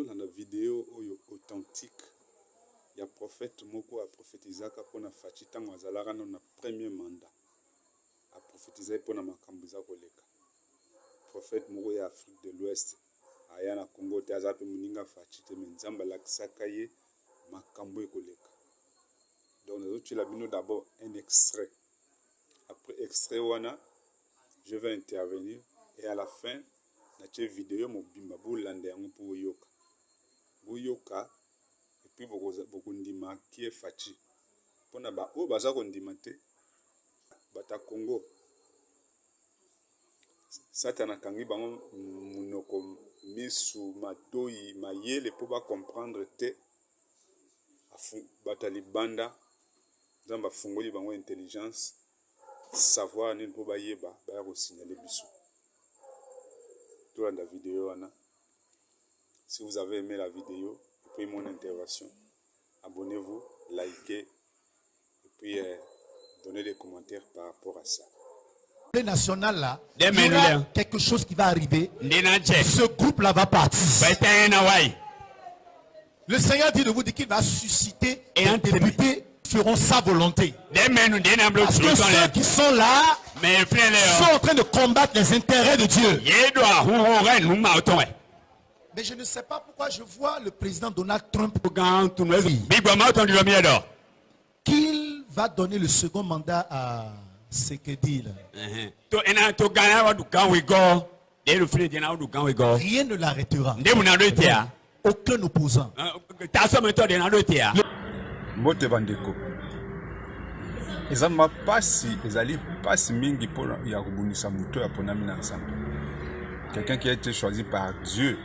la vidéo authentique. Il y a prophète moko a prophétisé pour na fachi tango azalaka na premier mandat. A prophétisé pour na makambuza koleka. Prophète moko ya Afrique de l'Ouest. Aya na Congo te azape muninga fachi te nzamba lakisaka ye makambu koleka. Donc nous avons d'abord un extrait. Après extrait wana, je vais intervenir et à la fin na une vidéo mobimba bolanda yango pour yoka. Boyoka et puis beaucoup ndima qui est fachi. Pona ba o baza ko ndima te bata Congo. Satana kangi bango munoko misu matoi mayele pour ba comprendre te afu batali banda zamba fungoli bango intelligence savoir ni pour ba yeba ba ko signaler biso. Tout la vidéo wana. Si vous avez aimé la vidéo et puis mon intervention, abonnez-vous, likez et puis donnez des commentaires par rapport à ça. Le national là, il y aura quelque chose qui va arriver. Ce groupe là va partir. Le Seigneur dit de vous dire qu'il va susciter des députés qui feront sa volonté. Parce que ceux qui sont là sont en train de combattre les intérêts de Dieu. Mais je ne sais pas pourquoi je vois le président Donald Trump qu'il va donner le second mandat à Sekedi. Rien ne l'arrêtera. Aucun opposant. Mbote bandeko. Ezama pasi, ezali pasi mingi pour ya kubunisa muto ya ponami na nzambe. Quelqu'un qui a été choisi par Dieu.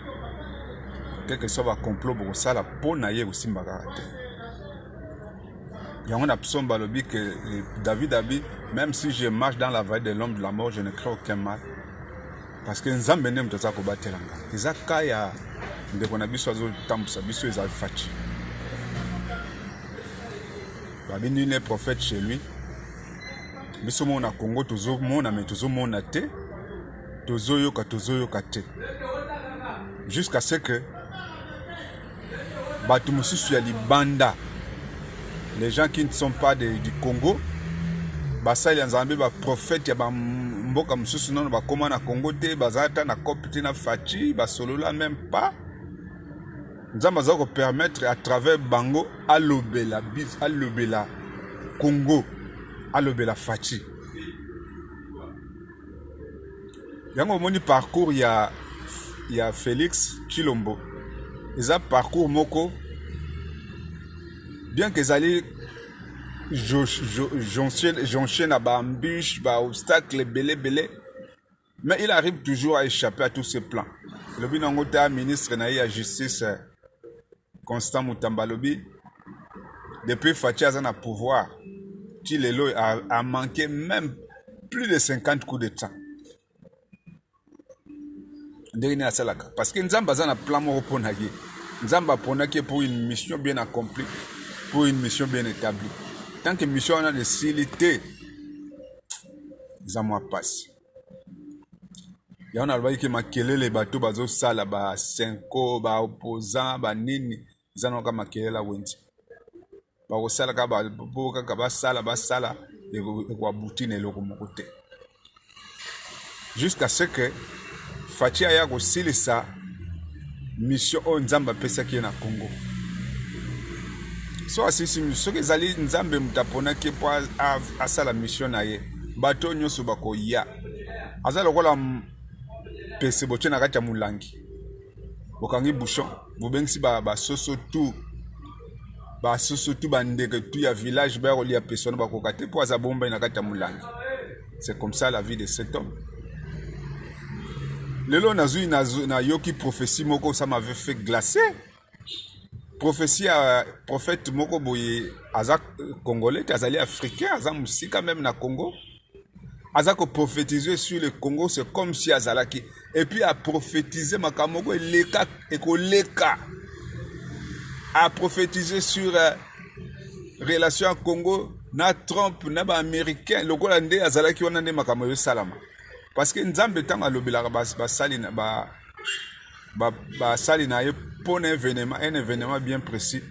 Quel que soit le complot pour ça la pona ye aussi mbakarate. Il y a un absent balobi que David Abi, même si je marche dans la vallée de l'ombre de la mort, je ne crains aucun mal. Parce que nzambe nem toza ko batelanga. Ezaka ya ndeko na biso azo tambusa biso ezali fachi. Babini ne prophète chez lui. Biso mona Congo tozo mona mais tozo mona te. Tozo yoka te. Jusqu'à ce que Batumusu ya libanda, les gens qui ne sont pas du Congo, basali nzambe ba prophète ya ba mboka mususu non ba koma na Congo te, bazata na kopite na fachi, ba solola même pas. Nzamba za ko permettre à travers bango alobela Congo, alobela fachi. Yango moni parcours ya Félix Chilombo. Ils ont parcours moko. Bien que zali j'enchaîne à embûches, obstacles, belé. Mais il arrive toujours à échapper à tous ces plans. Le binangota ministre na la justice Constant Mutamba Lobi. Depuis Fachi a pouvoir, Chilelo a manqué même plus de 50 coups d'état. Parce que Nzamba a un plan pour Nzamba pour une mission bien accomplie, pour une mission bien établie. Tant que mission a des facilités, Nzamba passe. Il y a un album qui m'a kellé les bateaux, bazo sala, ba senko, ba opposant, ba nini, zanoka m'a kellé la wendi. Ba osala ka ba boka ka ba sala, et ko boutine le côté. Jusqu'à ce que Fachi aya ko silisa mission o Nzamba pesa ki na Congo. So asisi mission ke zali Nzambe mutapona ke po asala mission na ye. Bato nyoso bako ya. Azala lokola pese boche na kati ya mulangi. Bokangi bouchon, bobengisi ba soso tout. Ba soso tout bandeke tout ya village ba ko lia personne bako kate po azabomba na kati ya mulangi. C'est comme ça la vie de cet homme. Lelo nazui na yoki prophétie moko ça m'avait fait glacer. Prophétie à prophète moko boye azak congolais, azali africain, azam musika même na Congo. Azako prophétiser sur le Congo, c'est comme si azalaki et puis à prophétiser makamoko leka ekoleka. A prophétiser sur relation à Congo na Trump na ba américain lokola nde azalaki wana nde makamoko salama. Parce que Nzambe tanga lobelaka basali na basali na ye pour un événement bien précis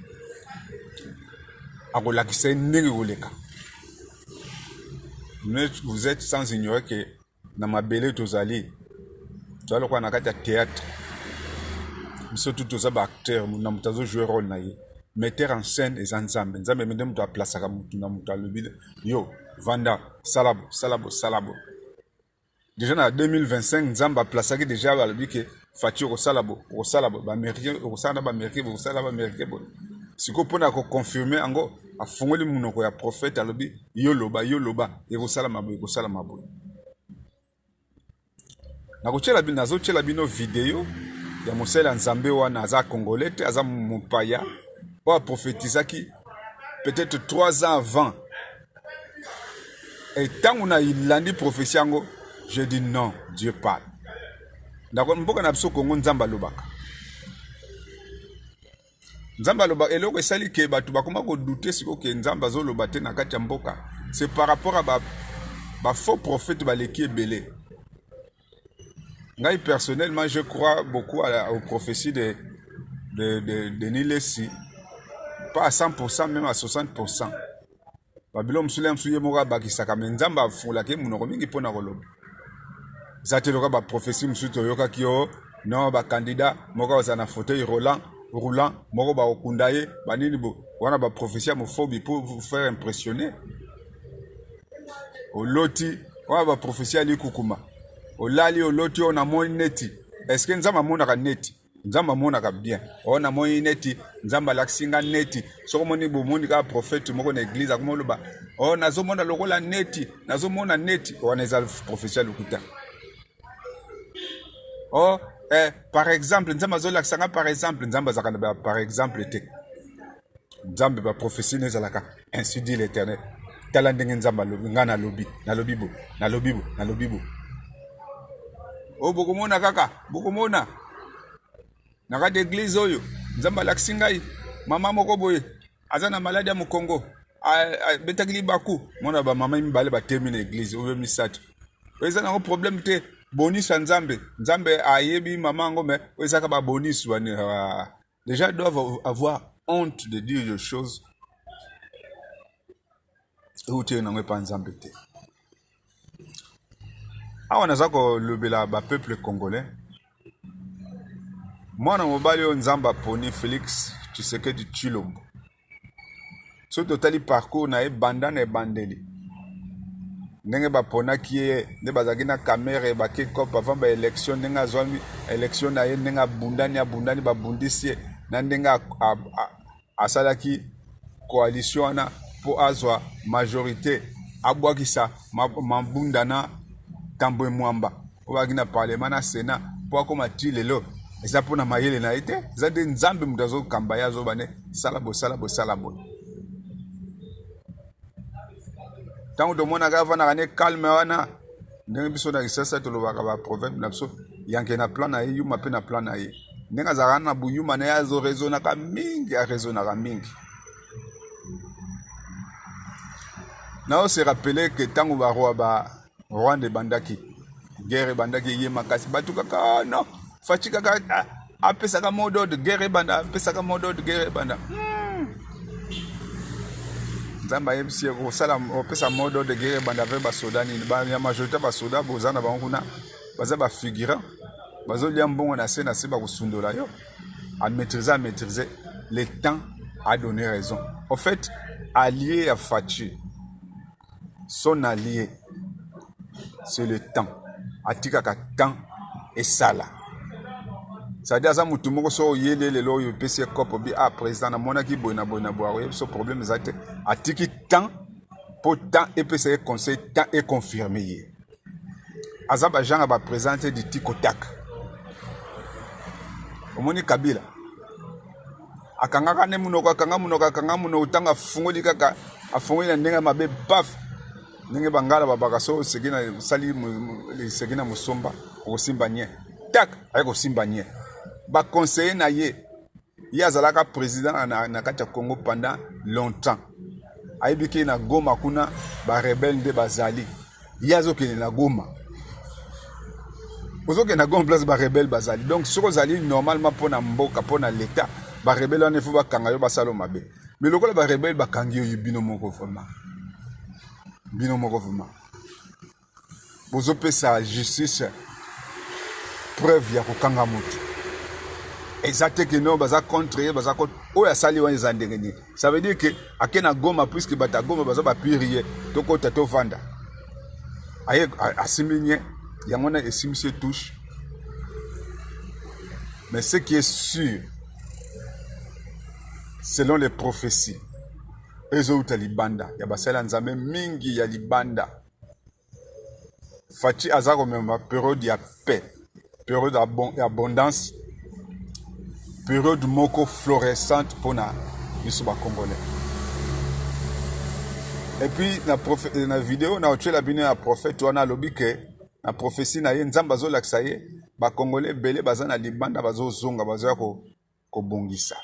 akolakisa ndenge koleka. Vous êtes sans ignorer que dans ma belle tozali tozali kwa na kati ya théâtre biso tout toza ba acteur na mutazo jouer rôle na ye metteur en scène eza nzambe mende mutu aplasaka mutu na mutu alobile yo vanda salabo déjà na 2025 nzambe aplasaki déjà balobi ke fati osalabo ba américain okosala ba américain bon siko pona ko confirmer ango afungoli munoko ya prophète alobi yo loba ekosala mabo nazotiela bino video ya mosala nzambe wana aza congolais te aza mopaya oyo aprophétisaki peut-être 3 ans avant et ntango na ilandi prophétie yango je dis non, Dieu parle. D'accord, mboka na biso Kongo nzamba lobaka. Nzamba lobaka eloko esali ke batu bakoma ko douter siko ke nzamba zo lobate na kati ya mboka. C'est par rapport à ba faux prophète baleki ebele. Ngai personnellement, je crois beaucoup aux prophéties de Nilesi. Pas à 100%, même à 60%. Babylon msulem suye moka bakisaka nzamba afulake munoko mingi pona koloba. Zateloka ba prophétie msuto yoka kio non ba candidat moko bazana fauteuil roulant moko ba okundaye banini bo wana ba prophétie mophobie pour vous faire impressionner. Oloti wana ba prophétie ali kukuma. Olali oloti ona moni neti. Est-ce que nzamba monaka neti? Nzamba monaka bien. Ona moni neti, nzamba laksinga neti. Soko moni bo moni ka prophète moko na église akoma loba. Oh nazomona lokola neti, nazomona neti. Wana eza prophétie lukuta. Oh, par exemple, nzamba zola kisanga par exemple, nzamba zakana par exemple te. Nzamba ba prophétie nezalaka, ainsi dit l'Éternel. Tala ndenge nzamba lobi, ngana lobi, na lobi bo. Oh, bokomona kaka, bokomona. Naka d'église oyo, nzamba lakisingai, mama moko boye, azana malade ya mu Congo. Betakili baku, mona ba mama mibale ba termine église, oyo misatu. Oyo na problème te. Bonus nzambe ayebi maman mais ezaka ba bonus wani les gens doivent avoir honte de dire des choses où tu n'en pas nzambe te. Ah on a zako lobela ba peuple congolais. Mwana mobali o nzamba poni Félix Tshisekedi Tshilombo. So totali parcours na e bandana e bandeli. Ndenge bapona kiye nde bazaki na kamera bake kopa avant ba élection ndenge azwami élection na ye ndenge abundani babundisi na ndenge asalaki coalition wana po azwa majorité abwakisa mabunda na Tambwe Mwamba obaki na parlement na Sénat po akoma ti lelo eza pona mayele na ete eza de nzambe mutazo kamba ya zo bane salabo tant de monde a vana ne calme wana ndenge biso na kisasa tolobaka ba proverbe na biso yanke na plan na ye yuma pe na plan na ye ndenge azaka na buyuma na ya zo raisonna ka mingi a raisonna ka mingi na o se rappeler que tango ba roi ba Rwanda bandaki guerre bandaki ye makasi batu kaka non fachi kaka apesa ka modo de guerre banda apesa ka modo de guerre banda nzamba yebisi kosala opesa modo de guerre banda ve ba soda ni ba ya majorité ba soda bozana ba nguna baza ba figurant bazolia mbongo na se ba kusundola yo à maîtriser le temps a donné raison. En fait, allié à Fachi, son allié c'est le temps. Atika ka temps et ça là. C'est-à-dire ça mutu moko so yele lelo yo pese kopo bi président na mona ki boina boire so problème zate atiki temps pour temps et pese conseil temps et confirmé. Azaba Jean va présenter du tikotak. Omoni Kabila akangaka ne munoko akanga muno utanga fungoli kaka afungoli na ndenga mabe baf ndenge bangala babaka so segina sali segina musomba osimba nye tak ayeko simba nye ba conseiller na ye yazalaka président na kati ya Congo pendant longtemps ayibiki na Goma kuna ba rebelle de bazali yazo kene na Goma ozoke na gon place ba rebelle bazali donc soko zali normalement pona mboka pona l'état ba rebelle on faut ba kanga yo ba salo mabe mais lokola ba rebelle ba kangi yo bino moko vraiment bozo pesa justice preuve ya kokanga moto exacte que non baza contre baza ko oya sali wana ezandengeni ça veut dire que akena Goma puisque bata Goma baza ba pirier to kota to vanda aye asiminye yangona esimisi touche mais ce qui est sûr selon les prophéties ezouta libanda ya basala nzambe mingi ya libanda Fachi azako même période ya paix période d'abondance période moko florissante pour na biso ba congolais et puis na vidéo na otela bino ya prophète wana lobi ke na prophétie na ye nzamba zo lakisa ye ba congolais belé bazana libanda bazo zonga bazo ya ko bongisa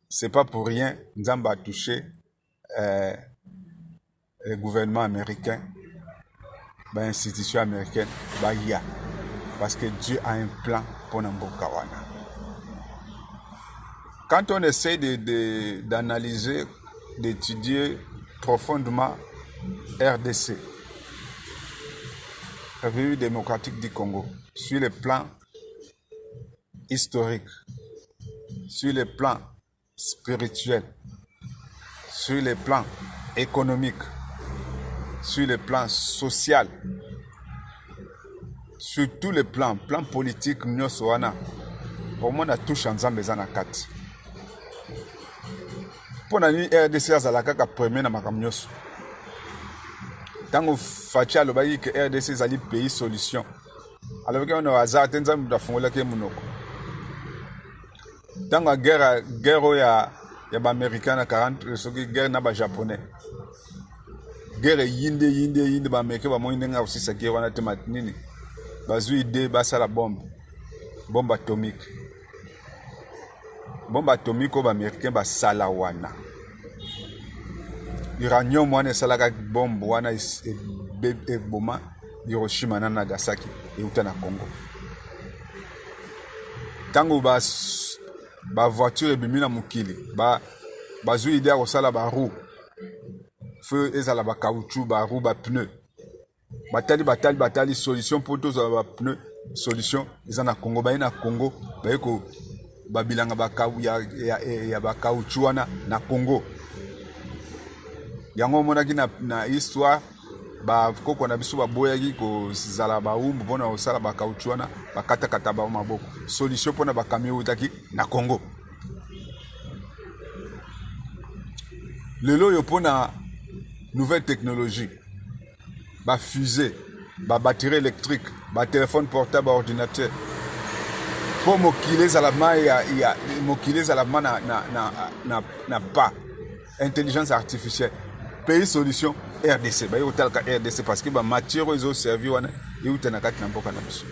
c'est pas pour rien nzamba a touché le gouvernement américain ba institution américaine ba ya parce que Dieu a un plan pour Namboka wana. Quand on essaie d'analyser, d'étudier profondément RDC, République démocratique du Congo, sur le plan historique, sur le plan spirituel, sur le plan économique, sur le plan social, sur tous les plans, plan politique, nyonso wana, au moins na touche nzambe za na kati. Pona ni RDC azalaka ka premier na makambo nyonso. Tango Fachi alobaki que RDC ezali pays solution. Alobaki on hasard te nzambe dafungola ke munoko. Tango guerre ya ba américain na 40 soki guerre na ba japonais. Guerre yinde ba américain ba moyinde nga aussi sa guerre wana te matnini. Bazui idée basala bombe atomique ba américain basala wana uranium wana esalaka bombe wana eboma Hiroshima na Nagasaki euta na Congo tango ba voiture ebimi na mokili bazui idée kosala ba roue feu ezala ba caoutchouc ba roue ba pneu batali solution pour tous les pneus solution ils en a Congo na Congo ko babilanga ya ba caoutchouc na Congo yango monaki na histoire ba koko na biso ba boyaki ko zala ba umbu pona osala ba caoutchouc na bakata ba maboko solution pona ba camion utaki na Congo lelo yo pona nouvelle technologie ba fusée, ba batterie électrique, ba téléphone portable, ba ordinateur. Pour mokiles à la main, mokiles à la main na pas intelligence artificielle. Pays solution RDC. Ba yo talka RDC parce que ba matière ils servi wana yo tenaka na mboka na biso.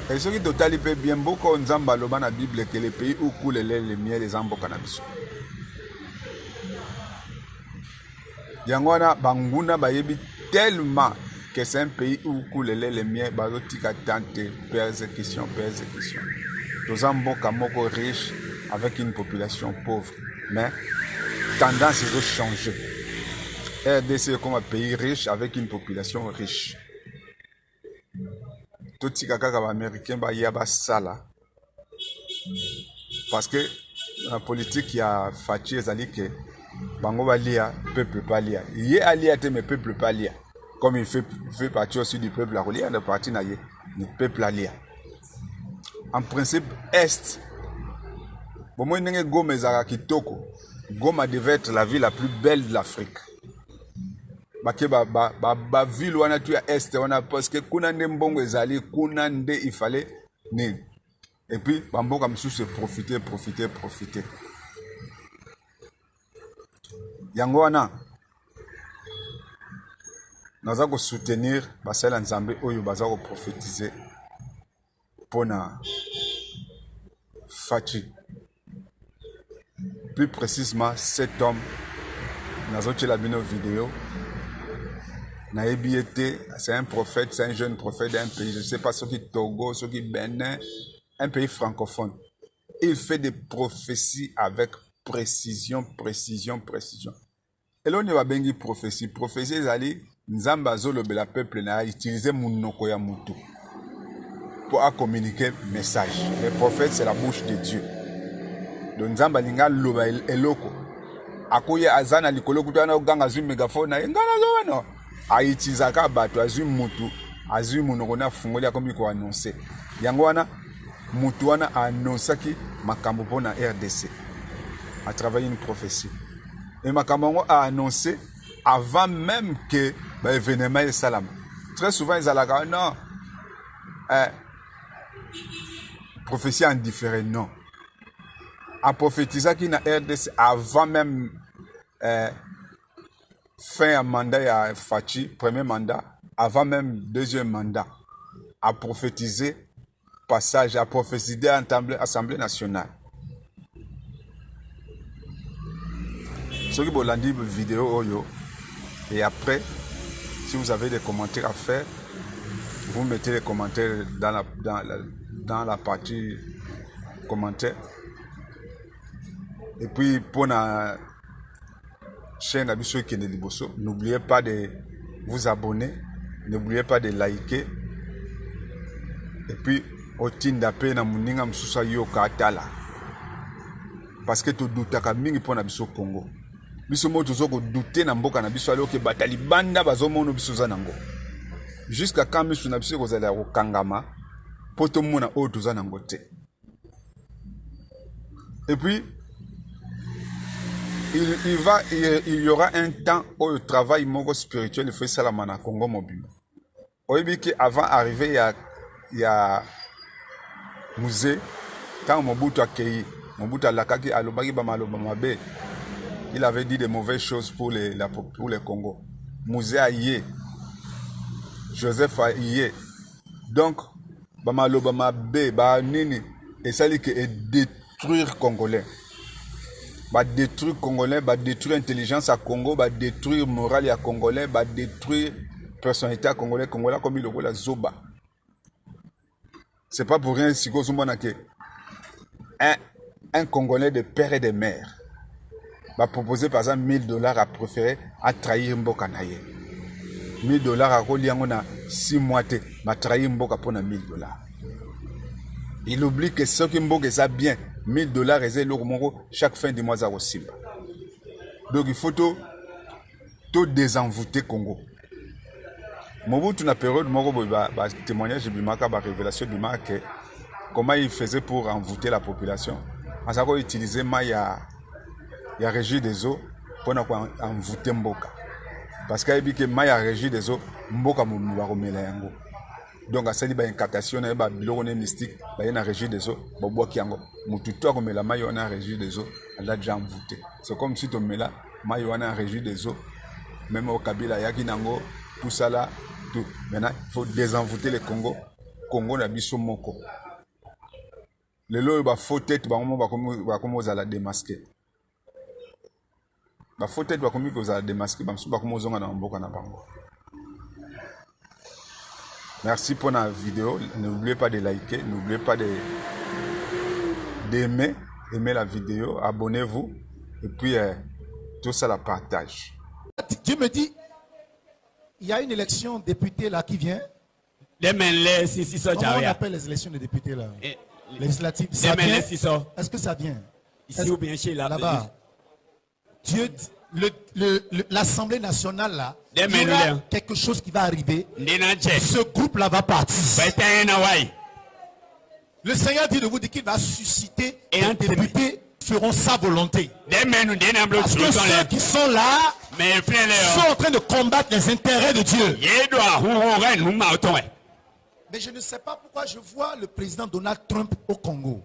Et ce qui total peut bien beaucoup nzamba loba na Bible que les pays où coule le miel les mboka na biso. Yangwana banguna bayebi tellement que c'est un pays où coule les miens bazotika tante persécution. Tous en mboka moko riche avec une population pauvre, mais tendance est de changer. RDC est comme un pays riche avec une population riche. Tout ce kaka américain ba yaba sala parce que la politique ya Fachi ezali que bango balia peuple pas lia ye alia te mais peuple pas lia comme il fait partie aussi du peuple la relia de partie na ye le peuple alia en principe est bon moi ndenge Goma ezaka kitoko Goma devait être la ville la plus belle de l'Afrique bake ba ville wana tu ya est wana parce que kuna nde mbongo ezali kuna nde il fallait ni et puis bamboka msusu profiter yango wana naza ko soutenir basala nzambe oyo baza ko prophétiser pona Fachi plus précisément cet homme nazo tshela bino vidéo c'est un prophète, c'est un jeune prophète d'un pays, je ne sais pas, ce qui est Togo, ce qui est Bénin, un pays francophone. Il fait des prophéties avec précision. Et là, on va bien dire prophétie. Prophétie, c'est-à-dire, Nzamba Zolobela peuple n'a utilisé Mounoko ya Moutou pour communiquer message. Le prophète, c'est la bouche de Dieu. Donc, Nzamba Linga Loba Eloko. Akoye Azana Likolo Kutana Ganga Zui Megaphone, Ngana Zoano. Aitizaka Bato, Azui Moutou, Azui Mounokona Fungolia comme il faut annoncer. Yangwana, Moutouana a annoncé que Makambo na RDC a travaillé une prophétie. Et Makambo a annoncé avant même que l'événement est salam. Très souvent, ils allaient non. Prophétie en différé, non. A prophétisé qu'il y a RDC avant même fin à mandat à Fachi, premier mandat, avant même deuxième mandat, a prophétisé passage, a prophétisé à l'Assemblée nationale. Ce qui vous dit vidéo, et après, si vous avez des commentaires à faire, vous mettez les commentaires dans la partie commentaires. Et puis, pour la chaîne Abisso Kene Liboso, n'oubliez pas de vous abonner, n'oubliez pas de liker. Et puis, au Tindape na Muninga Msusa Yoka Atala. Parce que tu doutes à mingi pour Abisso Congo. Biso mo tozoko douter na mboka na biso ali oke batali banda bazomono biso za nango. Jusqu'à quand biso na biso kozala ko kangama poto mona o toza nango te. Et puis il y aura un temps où le travail moko spirituel fait ça la mana Congo mobile. Oyebi ki avant arriver il y a musée quand Mobutu akei Mobutu alakaki alobaki ba maloba mabe. Il avait dit de mauvaises choses pour les Congo. Mouzé Aïe, Joseph Aïe. Donc, Bamalo Bamabe, Banini, et ça dit que détruire Congolais. Détruire Congolais, détruire l'intelligence à Congo, détruire morale à Congolais, détruire personnalité à Congolais, Congolais comme il le voit la Zoba. C'est pas pour rien si un Congolais de père et de mère va proposer par exemple $1000 à préférer à trahir Mboka naye. $1000 à Koliango na 6 mois te, va trahir Mboka pour $1000. Il oublie que ce qui Mboka ça bien, $1000 est le mongo chaque fin du mois à Simba. Donc il faut tout désenvoûter Congo. Mobutu na période moko ba témoignage bimaka ba révélation bimaka comment il faisait pour envoûter la population. À ça qu'on utilisait Maya il y a régie des eaux pour envoûter Mboka. Parce qu'il y a dit que il y a régie des eaux, Mboka m'a remis la yango. Donc à ça il y a une captation, il y a une mystique, il y a une régie des eaux, Bobo Kiango. Moututo a remis la maille, on a régie des eaux, elle a déjà envoûté. C'est comme si tu mets là, maille, on a régie des eaux, même au Kabila, Yakinango, tout ça là, tout. Maintenant, il faut désenvoûter le Congo. Congo n'a biso moko. Le lot, il va faut tête, il va comme aux démasquer. Il faut être comme vous avez démasqué, merci pour la vidéo. N'oubliez pas de liker, n'oubliez pas d'aimer la vidéo, abonnez-vous et puis tout ça la partage. Dieu me dit, il y a une élection député là qui vient. Comment on appelle les élections de députés là? Législatives. Est-ce que ça vient? Ici ou bien chez là-bas. Dieu, l'Assemblée nationale là, il y aura quelque chose qui va arriver. Ce groupe-là va partir. Le Seigneur dit de vous dire qu'il va susciter des députés qui feront sa volonté. Parce que ceux qui sont là sont en train de combattre les intérêts de Dieu. Mais je ne sais pas pourquoi je vois le président Donald Trump au Congo.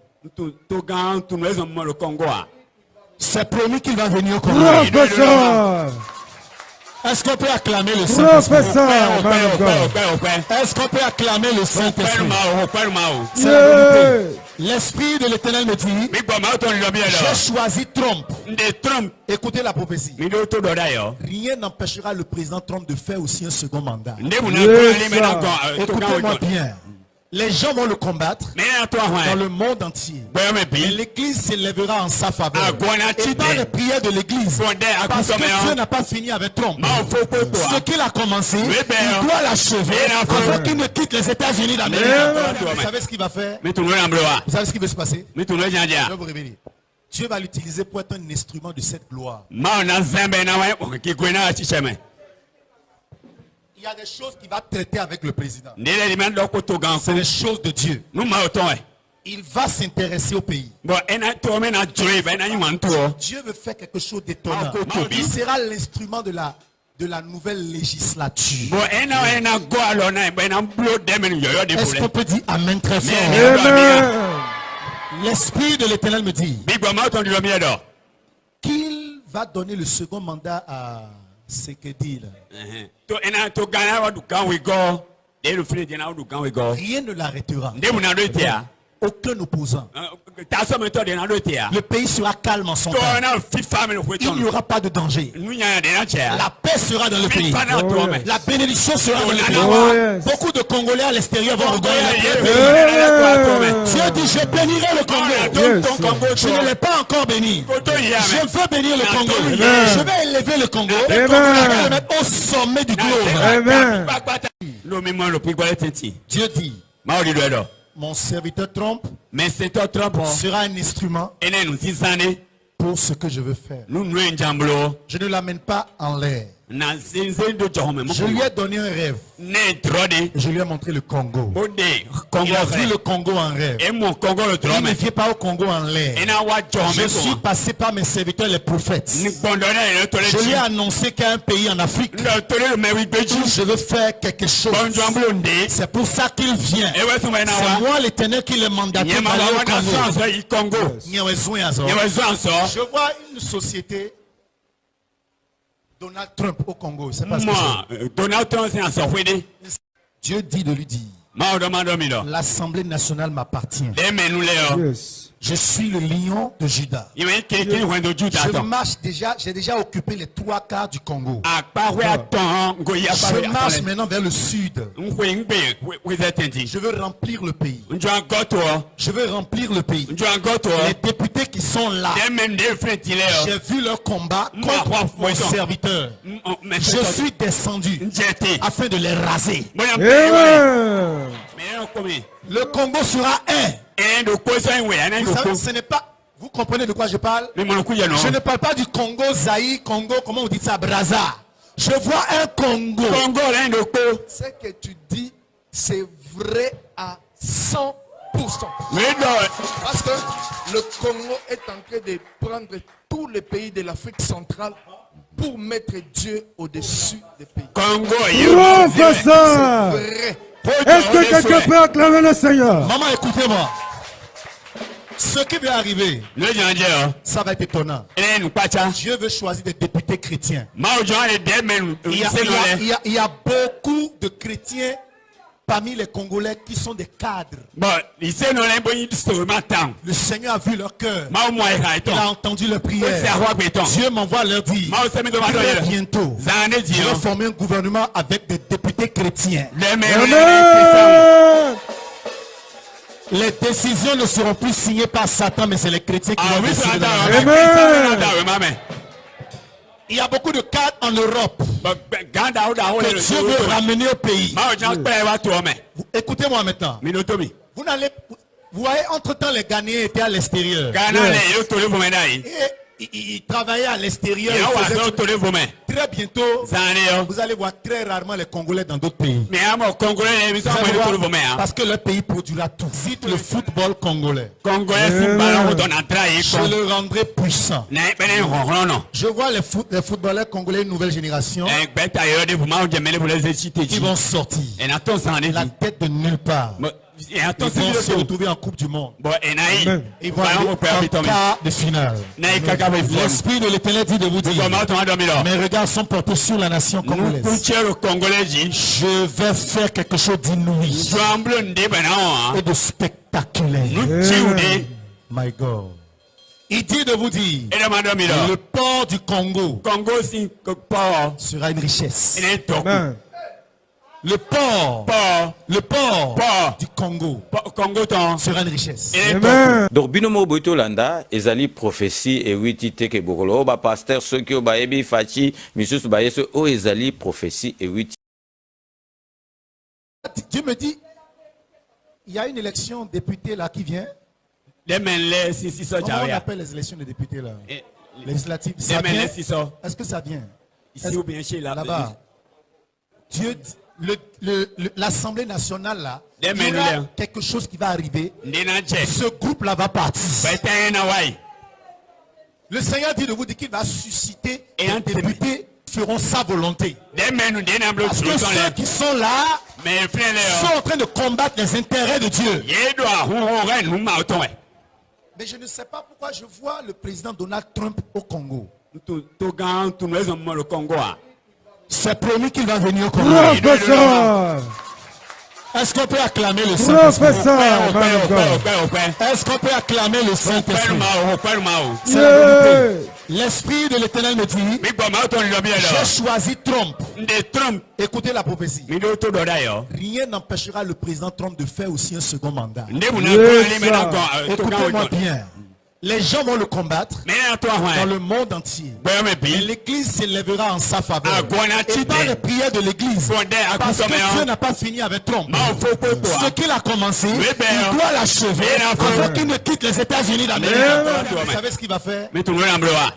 C'est promis qu'il va venir au Congo. Est-ce qu'on peut acclamer le Saint-Esprit? Est-ce qu'on peut acclamer le Saint-Esprit? L'Esprit de l'Éternel me dit, j'ai choisi Trump. Écoutez la prophétie. Rien n'empêchera le président Trump de faire aussi un second mandat. Écoutez-moi bien. Les gens vont le combattre dans le monde entier. Et l'église s'élèvera en sa faveur. Et par les prières de l'église, parce que Dieu n'a pas fini avec Trump. Ce qu'il a commencé, il doit l'achever avant qu'il ne quitte les États-Unis d'Amérique. Vous savez ce qu'il va faire? Vous savez ce qui va se passer? Je vais vous révéler. Dieu va l'utiliser pour être un instrument de cette gloire. Il y a des choses qu'il va traiter avec le président. C'est les choses de Dieu. Il va s'intéresser au pays. Dieu veut faire quelque chose d'étonnant. Il sera l'instrument de la nouvelle législature. Est-ce qu'on peut dire Amen très fort? L'Esprit de l'Éternel me dit qu'il va donner le second mandat à Sekedi. Rien ne l'arrêtera. Aucun opposant. Le pays sera calme en son temps. Il n'y aura pas de danger. La paix sera dans le pays. La bénédiction sera dans le pays. Beaucoup de Congolais à l'extérieur vont regarder le pays. Dieu dit, je bénirai le Congo. Je ne l'ai pas encore béni. Je veux bénir le Congo. Je vais élever le Congo. Je vais le mettre au sommet du globe. Dieu dit, mon serviteur Trump sera un instrument pour ce que je veux faire. Je ne l'amène pas en l'air. Je lui ai donné un rêve. Je lui ai montré le Congo. Il a vu le Congo en rêve. Il ne vient pas au Congo en l'air. Je suis passé par mes serviteurs les prophètes. Je lui ai annoncé qu'il y a un pays en Afrique où je veux faire quelque chose. C'est pour ça qu'il vient. C'est moi l'Éternel qui l'ai mandaté d'aller au Congo. Je vois une société Donald Trump au Congo, c'est pas ce que c'est. Donald Trump, c'est Dieu dit de lui dire, l'Assemblée nationale m'appartient. Yes. Je suis le lion de Juda. Je marche déjà, j'ai déjà occupé les 3/4 du Congo. Je marche maintenant vers le sud. Je veux remplir le pays. Je veux remplir le pays. Les députés qui sont là, j'ai vu leur combat contre mon serviteur. Je suis descendu afin de les raser. Le Congo sera un. Vous savez, ce n'est pas... Vous comprenez de quoi je parle? Je ne parle pas du Congo, Zaïre, Congo, comment on dit ça, Brazza. Je vois un Congo. Ce que tu dis, c'est vrai à 100%. Parce que le Congo est en train de prendre tous les pays de l'Afrique centrale pour mettre Dieu au-dessus des pays. C'est vrai. Est-ce que quelqu'un peut acclamer le Seigneur? Maman, écoutez-moi. Ce qui va arriver, ça va être étonnant. Dieu veut choisir des députés chrétiens. Il y a beaucoup de chrétiens parmi les Congolais qui sont des cadres. Le Seigneur a vu leur cœur. Il a entendu leurs prières. Dieu m'envoie leur dire très bientôt, je vais former un gouvernement avec des députés chrétiens. Les décisions ne seront plus signées par Satan, mais c'est les chrétiens qui vont décider. Il y a beaucoup de cadres en Europe que Dieu veut ramener au pays. Écoutez-moi maintenant. Vous voyez, entre-temps, les Ghanéens étaient à l'extérieur. Ils travaillaient à l'extérieur. Très bientôt, vous allez voir très rarement les Congolais dans d'autres pays. Parce que leur pays produira tout. Cite le football congolais. Je le rendrai puissant. Je vois les footballeurs congolais une nouvelle génération qui vont sortir la tête de nulle part. Ils vont se retrouver en Coupe du Monde. Amen. Ils vont aller en quart de finale. L'Esprit de l'Éternel dit de vous dire, mes regards sont portés sur la nation congolaise. Je vais faire quelque chose d'inouï et de spectaculaire. My God. Il dit de vous dire, le port du Congo sera une richesse. Amen. Le port du Congo sera une richesse. Amen. Donc binomo boito landa ezali prophétie et witi teke bokolo ba pasteur ceux qui ba ebi fachi misusu ba yeso o ezali prophétie et witi. Dieu me dit, il y a une élection député là qui vient. Comment on appelle les élections de députés là? Législatives. Ça vient? Est-ce que ça vient? Là-bas. Dieu, l'Assemblée nationale là, il y aura quelque chose qui va arriver. Ce groupe là va partir. Le Seigneur dit de vous dire qu'il va susciter des députés qui feront sa volonté. Parce que ceux qui sont là sont en train de combattre les intérêts de Dieu. Mais je ne sais pas pourquoi je vois le président Donald Trump au Congo. C'est promis qu'il va venir au Congo. Professeur. Est-ce qu'on peut acclamer le Saint-Esprit? Professeur, man of God. Est-ce qu'on peut acclamer le Saint-Esprit? L'Esprit de l'Éternel me dit, j'ai choisi Trump. Écoutez la prophétie. Rien n'empêchera le président Trump de faire aussi un second mandat. Écoutez-moi bien. Les gens vont le combattre dans le monde entier. Et l'église s'élèvera en sa faveur. Et par les prières de l'église. Parce que Dieu n'a pas fini avec Trump. Ce qu'il a commencé, il doit l'achever avant qu'il ne quitte les États-Unis d'Amérique. Vous savez ce qu'il va faire? Vous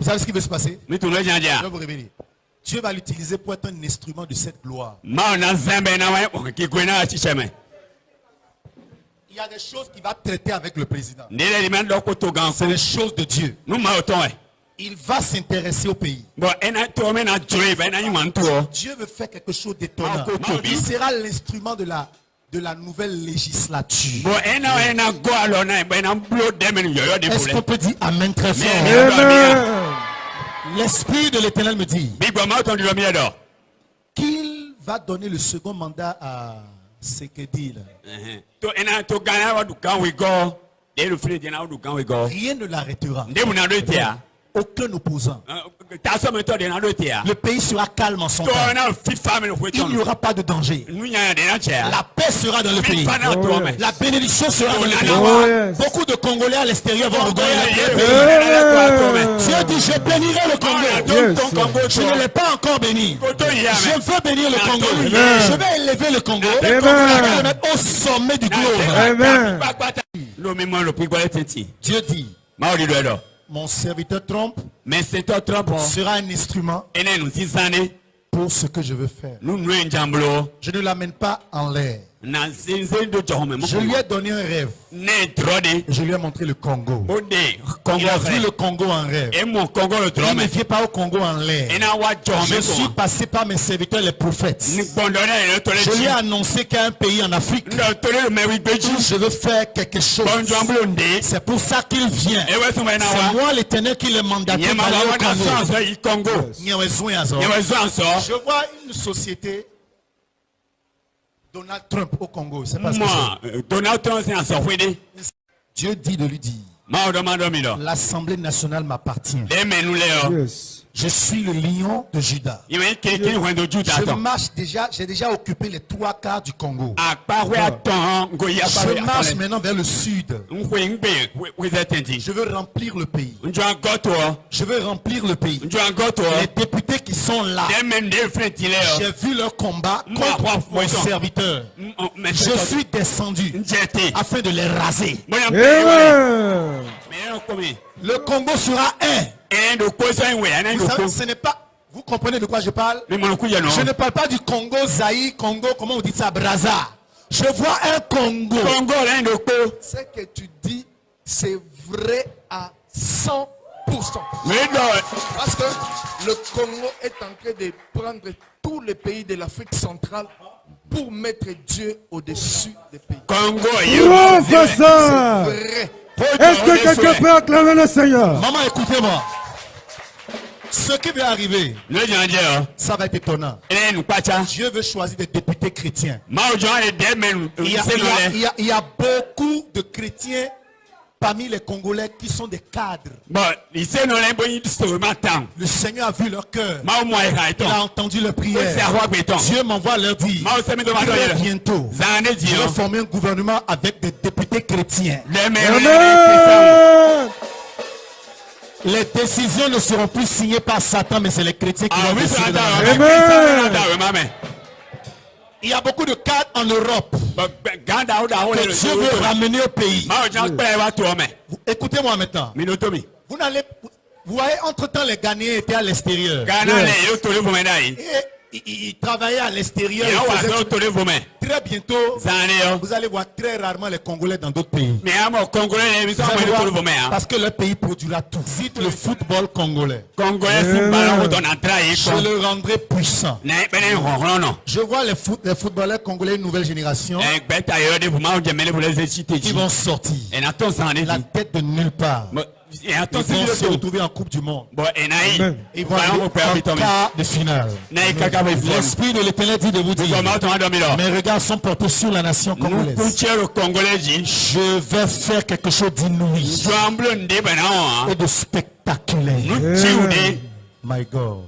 savez ce qui va se passer? Je vais vous révéler. Dieu va l'utiliser pour être un instrument de cette gloire. Il y a des choses qu'il va traiter avec le président. C'est les choses de Dieu. Il va s'intéresser au pays. Dieu veut faire quelque chose d'étonnant. Il sera l'instrument de la nouvelle législature. Est-ce qu'on peut dire Amen très fort? L'Esprit de l'Éternel me dit qu'il va donner le second mandat à Sekedi. Rien ne l'arrêtera. Aucun opposant. Le pays sera calme en son temps. Il n'y aura pas de danger. La paix sera dans le pays. La bénédiction sera dans le pays. Beaucoup de Congolais à l'extérieur vont regarder. Dieu dit, je bénirai le Congo. Je ne l'ai pas encore béni. Je veux bénir le Congo. Je vais élever le Congo. Je vais le mettre au sommet du globe. Dieu dit, mon serviteur Trump sera un instrument pour ce que je veux faire. Je ne l'amène pas en l'air. Je lui ai donné un rêve. Je lui ai montré le Congo. Il a vu le Congo en rêve. Il ne vient pas au Congo en l'air. Je suis passé par mes serviteurs les prophètes. Je lui ai annoncé qu'il y a un pays en Afrique où je veux faire quelque chose. C'est pour ça qu'il vient. C'est moi l'Éternel qui l'ai mandaté d'aller au Congo. Je vois une société Donald Trump au Congo, c'est pas ce que c'est. Dieu dit de lui dire, l'Assemblée nationale m'appartient. Yes. Je suis le lion de Juda. Je marche déjà, j'ai déjà occupé les 3/4 du Congo. Je marche maintenant vers le sud. Je veux remplir le pays. Je veux remplir le pays. Les députés qui sont là, j'ai vu leur combat contre mon serviteur. Je suis descendu afin de les raser. Amen. Le Congo sera un. Vous savez, ce n'est pas... Vous comprenez de quoi je parle? Je ne parle pas du Congo, Zaïre, Congo, comment vous dites ça, Brazza. Je vois un Congo. Ce que tu dis, c'est vrai à 100%. Parce que le Congo est en train de prendre tous les pays de l'Afrique centrale pour mettre Dieu au-dessus des pays. Professeur, est-ce que quelqu'un peut acclamer le Seigneur? Maman, écoutez-moi. Ce qui va arriver, ça va être étonnant. Dieu veut choisir des députés chrétiens. Il y a beaucoup de chrétiens parmi les Congolais qui sont des cadres. Le Seigneur a vu leur cœur. Il a entendu leur prière. Dieu m'envoie leur dire très bientôt, je vais former un gouvernement avec des députés chrétiens. Amen. Les décisions ne seront plus signées par Satan, mais c'est les chrétiens qui vont décider. Amen. Il y a beaucoup de cadres en Europe que Dieu veut ramener au pays. Écoutez-moi maintenant. Vous voyez, entre-temps, les Ghanéens étaient à l'extérieur. Et ils travaillaient à l'extérieur. Très bientôt, vous allez voir très rarement les Congolais dans d'autres pays. Parce que leur pays produira tout. Cite le football congolais. Je le rendrai puissant. Je vois les footballeurs congolais, une nouvelle génération, qui vont sortir la tête de nulle part. Ils vont se retrouver en Coupe du Monde. Ils vont aller en quart de finale. L'Esprit de l'Éternel dit de vous dire, mes regards sont portés sur la nation congolaise. Je vais faire quelque chose d'inouï et de spectaculaire. My God.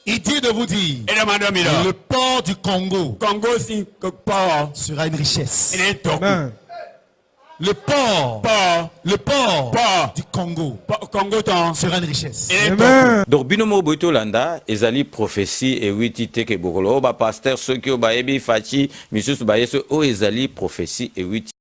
Il dit de vous dire, le port du Congo sera une richesse. Amen. Le port du Congo sera une richesse. Amen. Donc binomo boito landa ezali prophétie et witi teke bokolo ba pasteur ceux qui ba ebi fachi misusu ba yeso o ezali prophétie et witi